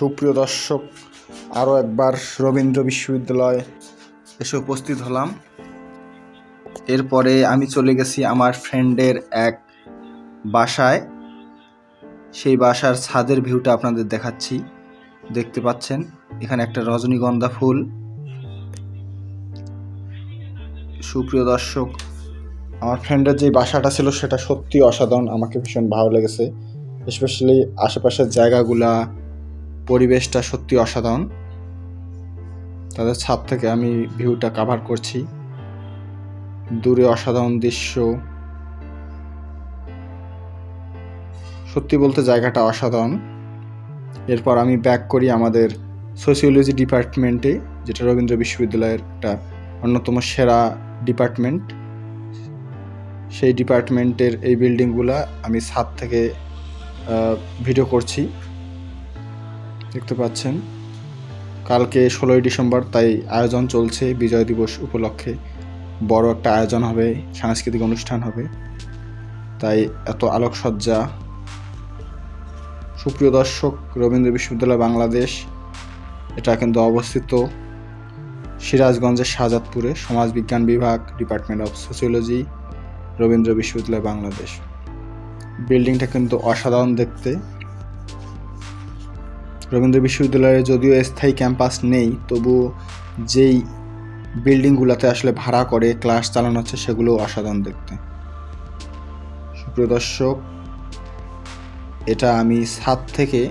সুপ্রিয় দর্শক, আরও একবার রবীন্দ্র বিশ্ববিদ্যালয়ে এসে উপস্থিত হলাম। এরপরে আমি চলে গেছি আমার ফ্রেন্ডের এক বাসায়। সেই বাসার ছাদের ভিউটা আপনাদের দেখাচ্ছি। দেখতে পাচ্ছেন এখানে একটা রজনীগন্ধা ফুল। সুপ্রিয় দর্শক, আমার ফ্রেন্ডের যে বাসাটা ছিল সেটা সত্যি অসাধারণ, আমাকে ভীষণ ভালো লেগেছে। স্পেশালি আশেপাশের জায়গাগুলা, পরিবেশটা সত্যি অসাধারণ। তাদের ছাদ থেকে আমি ভিউটা কভার করছি। দূরে অসাধারণ দৃশ্য, সত্যি বলতে জায়গাটা অসাধারণ। এরপর আমি ব্যাক করি আমাদের সোশিওলজি ডিপার্টমেন্টে, যেটা রবীন্দ্র বিশ্ববিদ্যালয়ের একটা অন্যতম সেরা ডিপার্টমেন্ট। সেই ডিপার্টমেন্টের এই বিল্ডিংগুলা আমি ছাদ থেকে ভিডিও করছি। দেখতে পাচ্ছেন কালকে 16ই ডিসেম্বর, তাই আয়োজন চলছে। বিজয় দিবস উপলক্ষে বড় একটা আয়োজন হবে, সাংস্কৃতিক অনুষ্ঠান হবে, তাই এত আলোকসজ্জা। সুপ্রিয় দর্শক, রবীন্দ্র বিশ্ববিদ্যালয় বাংলাদেশ এটা কিন্তু অবস্থিত সিরাজগঞ্জের শাহজাদপুরে। সমাজবিজ্ঞান বিভাগ, ডিপার্টমেন্ট অফ সোশিওলজি, রবীন্দ্র বিশ্ববিদ্যালয় বাংলাদেশ। বিল্ডিংটা কিন্তু অসাধারণ দেখতে। রবীন্দ্র বিশ্ববিদ্যালয়ে যদিও স্থায়ী ক্যাম্পাস নেই, তবুও যেই বিল্ডিংগুলোতে আসলে ভাড়া করে ক্লাস চালানো হচ্ছে সেগুলো অসাধারণ দেখতে। সুপ্রিয় দর্শক, এটা আমি ছাদ থেকে,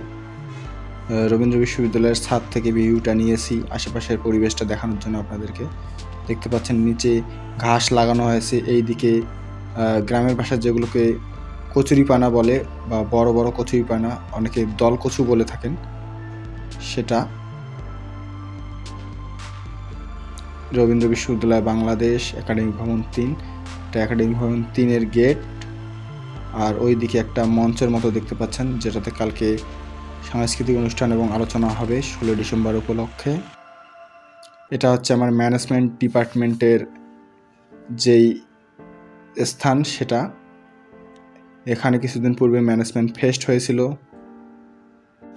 রবীন্দ্র বিশ্ববিদ্যালয়ের ছাদ থেকে ভিউটা নিয়েছি আশেপাশের পরিবেশটা দেখানোর জন্য আপনাদেরকে। দেখতে পাচ্ছেন নিচে ঘাস লাগানো হয়েছে। এই দিকে গ্রামের ভাষায় যেগুলোকে কচুরিপানা বলে, বা বড় বড় কচুরিপানা, অনেকে দল কচু বলে থাকেন, সেটা। রবীন্দ্র বিশ্ববিদ্যালয় বাংলাদেশ, একাডেমিক ভবন 3। এটা একাডেমিক ভবন 3-এর গেট। আর ওই দিকে একটা মঞ্চের মতো দেখতে পাচ্ছেন, যেটাতে কালকে সাংস্কৃতিক অনুষ্ঠান এবং আলোচনা হবে 16 ডিসেম্বর উপলক্ষে। এটা হচ্ছে আমার ম্যানেজমেন্ট ডিপার্টমেন্টের যেই স্থান, সেটা। এখানে কিছুদিন পূর্বে ম্যানেজমেন্ট ফেস্ট হয়েছিল।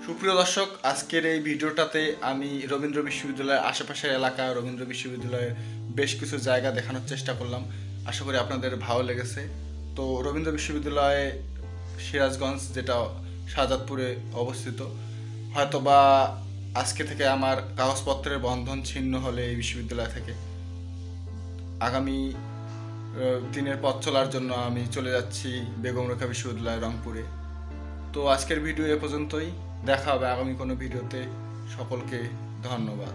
সুপ্রিয় দর্শক, আজকের এই ভিডিওটাতে আমি রবীন্দ্র বিশ্ববিদ্যালয়ের আশেপাশের এলাকা, রবীন্দ্র বিশ্ববিদ্যালয়ের বেশ কিছু জায়গা দেখানোর চেষ্টা করলাম। আশা করি আপনাদের ভালো লেগেছে। তো রবীন্দ্র বিশ্ববিদ্যালয়ে সিরাজগঞ্জ, যেটা শাহজাদপুরে অবস্থিত, হয়তোবা আজকে থেকে আমার কাগজপত্রের বন্ধন ছিন্ন হলে এই বিশ্ববিদ্যালয় থেকে আগামী দিনের পথ চলার জন্য আমি চলে যাচ্ছি বেগম রোকেয়া বিশ্ববিদ্যালয় রংপুরে। তো আজকের ভিডিও এ পর্যন্তই। দেখা হবে আগামী কোনো ভিডিওতে। সকলকে ধন্যবাদ।